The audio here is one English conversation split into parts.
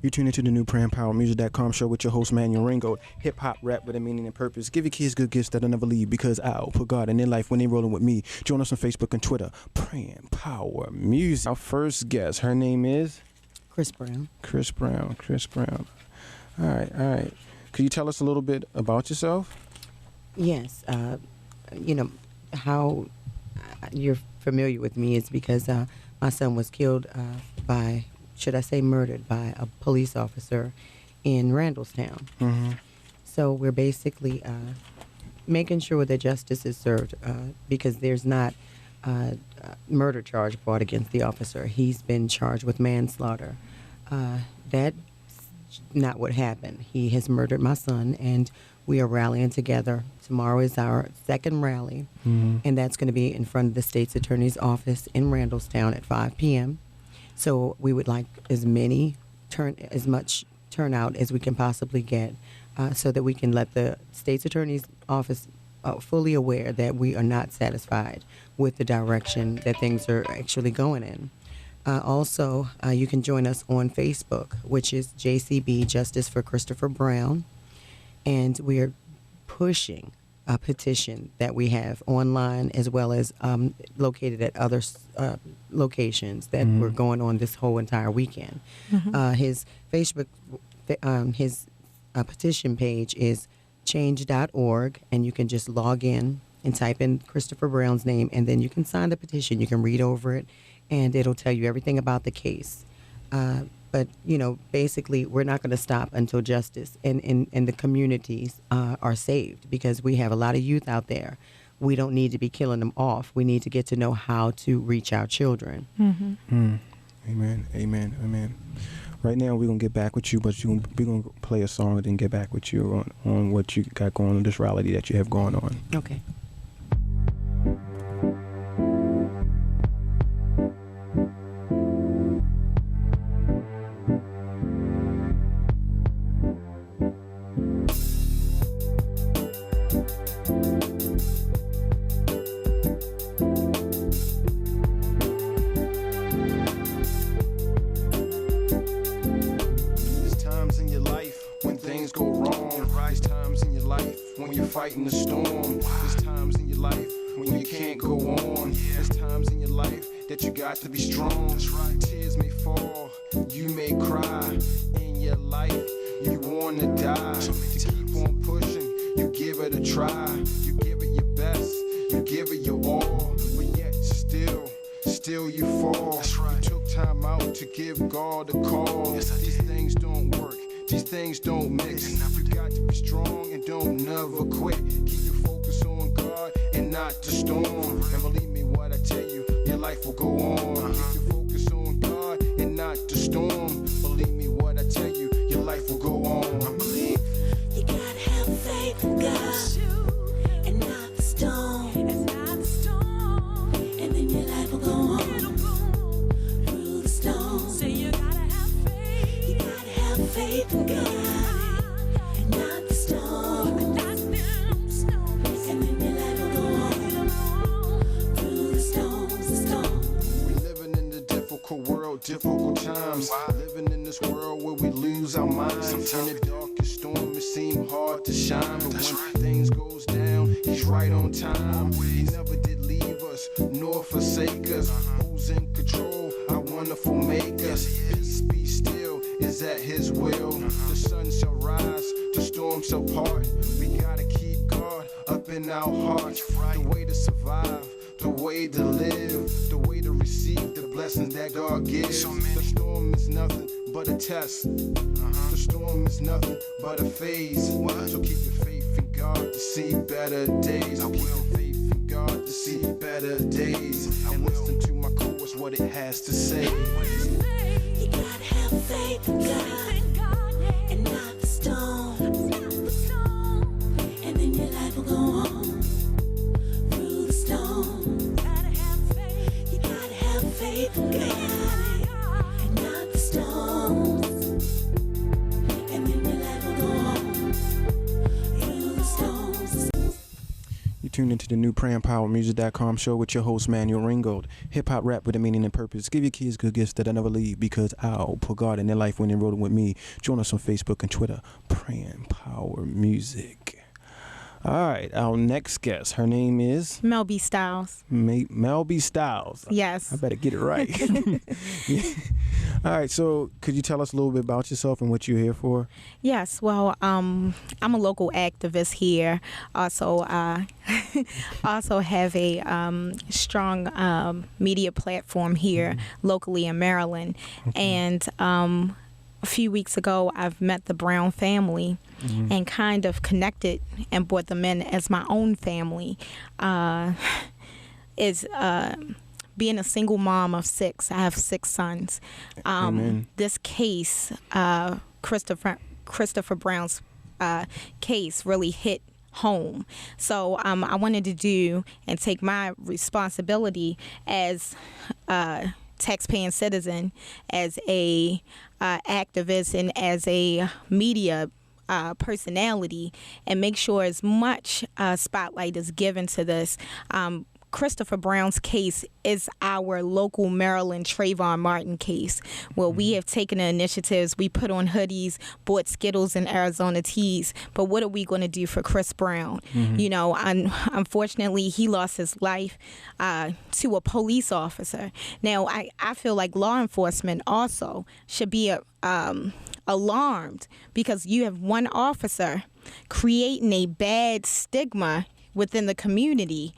You tune into the new PrayingPowerMusic.com show with your host Manuel Ringgold. Hip hop, rap with a meaning and purpose. Give your kids good gifts that'll never leave, because I'll put God in their life when they rolling with me. Join us on Facebook and Twitter. Praying Power Music. Our first guest, her name is Chris Brown. Chris Brown. All right. Could you tell us a little bit about yourself? Yes. How you're familiar with me is because my son was killed murdered by a police officer in Randallstown. Mm-hmm. So we're basically making sure that justice is served because there's not a murder charge brought against the officer. He's been charged with manslaughter. That's not what happened. He has murdered my son, and we are rallying together. Tomorrow is our second rally, and that's going to be in front of the state's attorney's office in Randallstown at 5 p.m. So we would like as much turnout as we can possibly get, so that we can let the state's attorney's office fully aware that we are not satisfied with the direction that things are actually going in. Also, you can join us on Facebook, which is JCB, Justice for Christopher Brown, and we are pushing a petition that we have online as well as located at other locations that were going on this whole entire weekend. His Facebook, his petition page is change.org, and you can just log in and type in Christopher Brown's name, and then you can sign the petition. You can read over it, and it'll tell you everything about the case. But, basically, we're not going to stop until justice and the communities are saved, because we have a lot of youth out there. We don't need to be killing them off. We need to get to know how to reach our children. Amen. Right now, we're going to get back with you, but we're going to play a song and then get back with you on what you got going on, this rally that you have going on. Okay. Fighting the storm. There's times in your life when you can't go on. There's times in your life that you got to be strong. That's right. Tears may fall, you may cry. In your life, you wanna die. You keep on pushing, you give it a try. You give it your best, you give it your all. But yet still you fall. That's right. You took time out to give God a call. These things don't work. These things don't mix. You got to be strong and don't never quit. Keep your focus on God and not the storm. And believe me what I tell you, your life will go on. Keep your focus on God and not the storm. Believe me what I tell you, your life will go on. I believe. You gotta have faith in God and not the storm. And then your life will go on through the storm. Say you gotta have faith. You gotta have faith in God and not the storm. And then your life will go on through the storms. We living in the difficult world, difficult times. Living in this world where we lose our minds. In the darkest storm, it seems hard to shine. But when things goes down, he's right on time. He never did leave us, nor forsake us. Who's in control? Our wonderful maker. Peace be still, is at his will. The sun shall rise, the storm shall part. We gotta keep God up in our hearts. The way to survive, the way to live, the way to receive the blessings that God gives. The storm is nothing but a test. The storm is nothing but a phase. So keep your faith in God to see better days. Keep your faith in God to see better days. And listen to my chorus, what it has to say. You gotta have faith in God and not the storm. And then your life will go on through the storm. You gotta have faith in God and not the storm. And then your life will go on through the storms. tuned into the new PrayingPowerMusic.com show with your host, Manuel Ringgold. Hip-hop rap with a meaning and purpose. Give your kids good gifts that I never leave because I'll put God in their life when they're rolling with me. Join us on Facebook and Twitter, Praying Power Music. All right, our next guest, her name is? Melby Styles. Melby Styles. Yes. I better get it right. Yeah. All right, so could you tell us a little bit about yourself and what you're here for? Yes, well, I'm a local activist here. Also, also have a strong media platform here locally in Maryland. Okay. And a few weeks ago, I've met the Brown family and kind of connected and brought them in as my own family. Being a single mom of 6, I have 6 sons. This case, Christopher Brown's case really hit home. So I wanted to do and take my responsibility as a taxpaying citizen, as a activist, and as a media personality, and make sure as much spotlight is given to this. Christopher Brown's case is our local Maryland Trayvon Martin case, where we have taken the initiatives. We put on hoodies, bought Skittles and Arizona teas. But what are we going to do for Chris Brown? You know, unfortunately, he lost his life to a police officer. Now, I feel like law enforcement also should be alarmed, because you have one officer creating a bad stigma within the community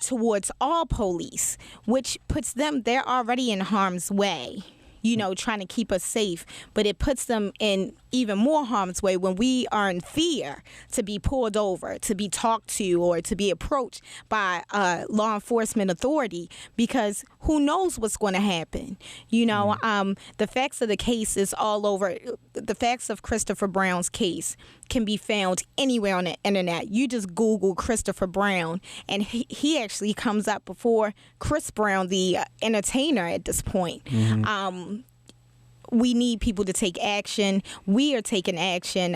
towards all police, which puts them, they're already in harm's way, you know, trying to keep us safe, but it puts them in even more harm's way when we are in fear to be pulled over, to be talked to, or to be approached by law enforcement authority, because who knows what's going to happen. You know, the facts of the case is all over. The facts of Christopher Brown's case can be found anywhere on the internet. You just Google Christopher Brown, and he actually comes up before Chris Brown, the entertainer at this point. We need people to take action. We are taking action.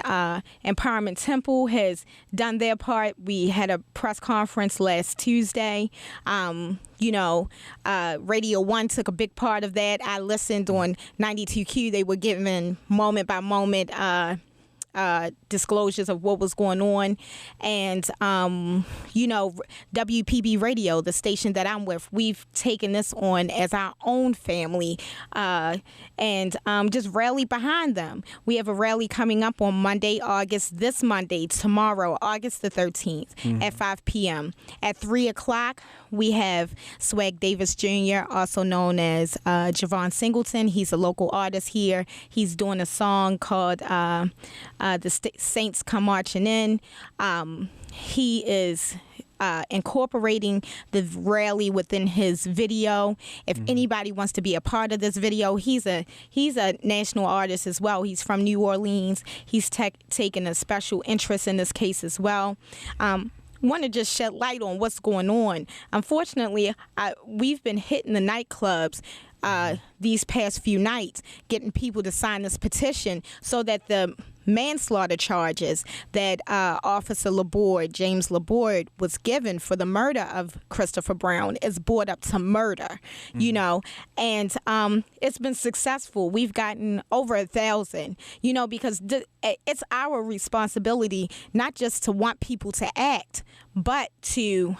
Empowerment Temple has done their part. We had a press conference last Tuesday. You know, Radio 1 took a big part of that. I listened on 92Q. They were giving moment by moment disclosures of what was going on. And, you know, WPB Radio, the station that I'm with, we've taken this on as our own family and just rally behind them. We have a rally coming up on this Monday, tomorrow, August the 13th at 5 p.m. At 3 o'clock, we have Swag Davis Jr., also known as Javon Singleton. He's a local artist here. He's doing a song called The Saints Come Marching In. He is incorporating the rally within his video. If anybody wants to be a part of this video, he's a national artist as well. He's from New Orleans. He's taken a special interest in this case as well. Want to just shed light on what's going on. Unfortunately, we've been hitting the nightclubs these past few nights, getting people to sign this petition so that the manslaughter charges that Officer James Laborde, was given for the murder of Christopher Brown is brought up to murder, you know, and it's been successful. We've gotten over 1,000, you know, because it's our responsibility not just to want people to act, but to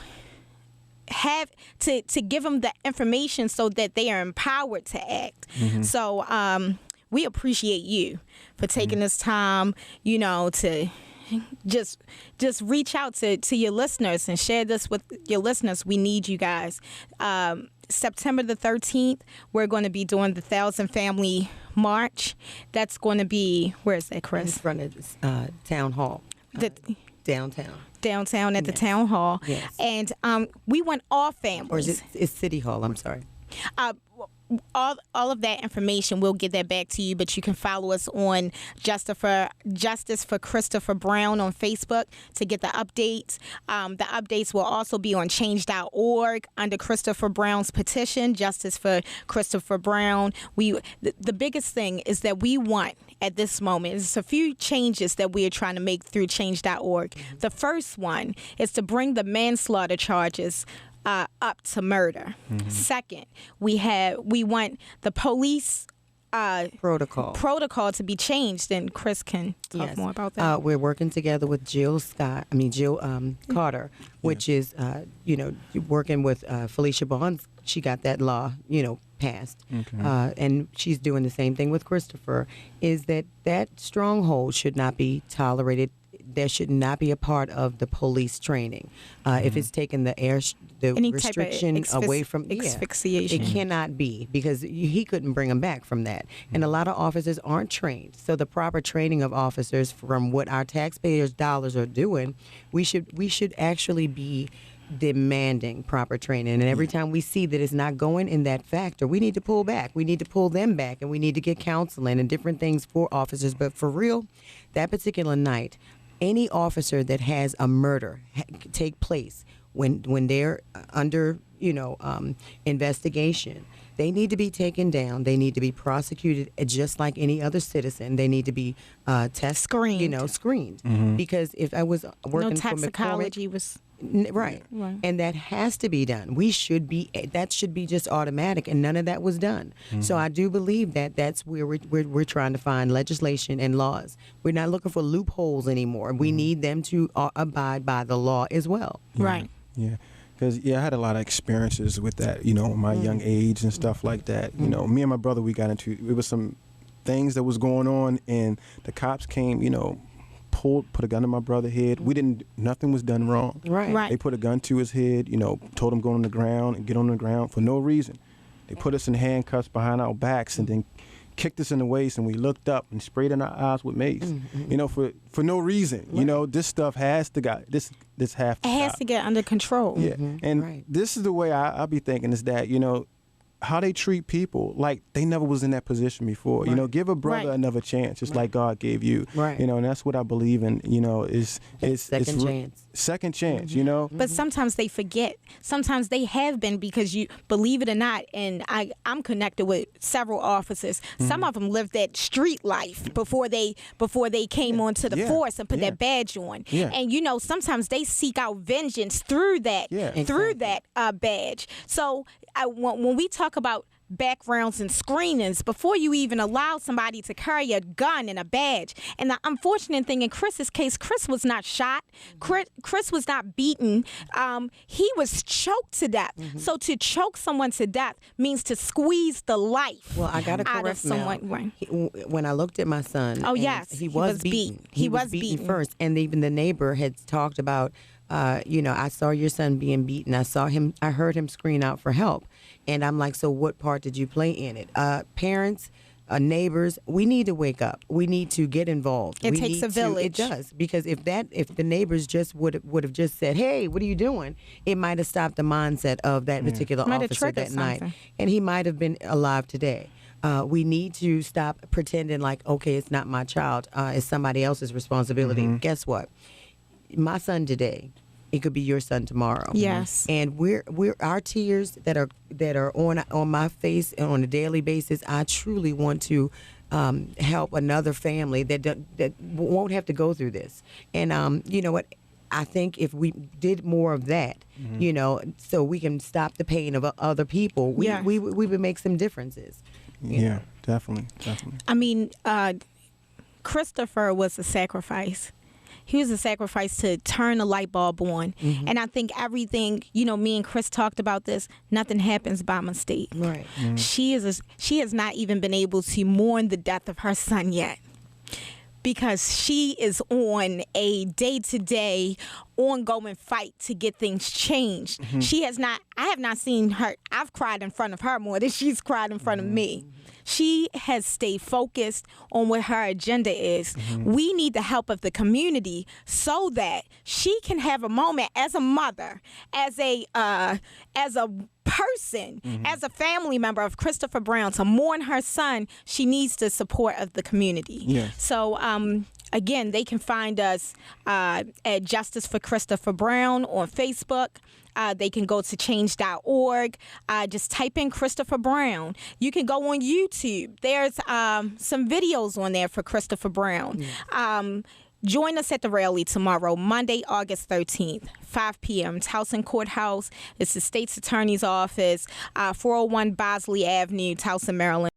have to give them the information so that they are empowered to act. So we appreciate you for taking this time, you know, to just reach out to your listeners and share this with your listeners. We need you guys. September the 13th, we're going to be doing the 1,000 Family March. That's going to be, where is that, Chris? In front of this, Town Hall. Downtown at the Town Hall. Yes. And we want all families. Or is it's City Hall, I'm sorry. all of that information, we'll get that back to you, but you can follow us on Justice for Christopher Brown on Facebook to get the updates. The updates will also be on change.org under Christopher Brown's petition, Justice for Christopher Brown. The biggest thing is that we want at this moment is a few changes that we are trying to make through change.org. Mm-hmm. The first one is to bring the manslaughter charges up to murder. Mm-hmm. Second, we want the police protocol to be changed, and Chris can talk more about that. We're working together with Jill Carter, which is working with Felicia Bonds. She got that law passed, and she's doing the same thing with Christopher. Is that stronghold should not be tolerated. There should not be a part of the police training. If it's taking the any restriction away from asphyxiation, it cannot be, because he couldn't bring them back from that. And a lot of officers aren't trained. So the proper training of officers, from what our taxpayers' dollars are doing, we should actually be demanding proper training. And every time we see that it's not going in that factor, we need to pull back. We need to pull them back, and we need to get counseling and different things for officers. But for real, that particular night, any officer that has a murder take place when they're under investigation, they need to be taken down. They need to be prosecuted just like any other citizen. They need to be screened. Screened. Because if I was working for toxicology McCormick, right, and that has to be done. That should be just automatic, and none of that was done. So I do believe that's where we're trying to find legislation and laws. We're not looking for loopholes anymore. We need them to abide by the law as well. Right. Yeah. Because, I had a lot of experiences with that, in my young age and stuff like that. Me and my brother, we got into, it was some things that was going on, and the cops came, put a gun to my brother's head. Nothing was done wrong. Right. They put a gun to his head, told him go on the ground and get on the ground for no reason. They put us in handcuffs behind our backs and then kicked us in the waist, and we looked up and sprayed in our eyes with mace. For no reason. Right. This stuff has to go. This has to get under control. Yeah, and this is the way I'll be thinking, is that how they treat people like they never was in that position before. Right. Give a brother another chance, just like God gave you. Right. And that's what I believe in. Is second chance. Second chance. But sometimes they forget. Sometimes they have been, because you believe it or not, and I'm connected with several officers. Some of them lived that street life before they came onto the force and put that badge on. Yeah. And sometimes they seek out vengeance through that badge. So when we talk about backgrounds and screenings, before you even allow somebody to carry a gun and a badge. And the unfortunate thing in Chris's case, Chris was not shot. Chris was not beaten. He was choked to death. So to choke someone to death means to squeeze the life I got to correct someone. When I looked at my son, he was beaten. He was beaten first, and even the neighbor had talked about, I saw your son being beaten. I heard him scream out for help. And I'm like, so what part did you play in it? Parents, neighbors, we need to wake up. We need to get involved. It takes a village. It does, because if the neighbors just would have just said, "Hey, what are you doing?" It might have stopped the mindset of that particular officer that night, and he might have been alive today. We need to stop pretending like, okay, it's not my child. It's somebody else's responsibility. Guess what? My son today, it could be your son tomorrow. Yes. And we're our tears that are on my face and on a daily basis. I truly want to help another family that won't have to go through this. And you know what? I think if we did more of that, so we can stop the pain of other people, we would make some differences. Yeah, definitely. I mean, Christopher was a sacrifice. He was a sacrifice to turn the light bulb on. And I think everything, me and Chris talked about this, nothing happens by mistake. Right. She has not even been able to mourn the death of her son yet, because she is on a day-to-day ongoing fight to get things changed. She has not. I have not seen her. I've cried in front of her more than she's cried in front of me. She has stayed focused on what her agenda is. We need the help of the community so that she can have a moment as a mother, as a person, as a family member of Christopher Brown, to mourn her son. She needs the support of the community. Yes. So, again, they can find us at Justice for Christopher Brown on Facebook. They can go to change.org. Just type in Christopher Brown. You can go on YouTube. There's some videos on there for Christopher Brown. Join us at the rally tomorrow, Monday, August 13th, 5 p.m. Towson Courthouse. It's the State's Attorney's Office, 401 Bosley Avenue, Towson, Maryland.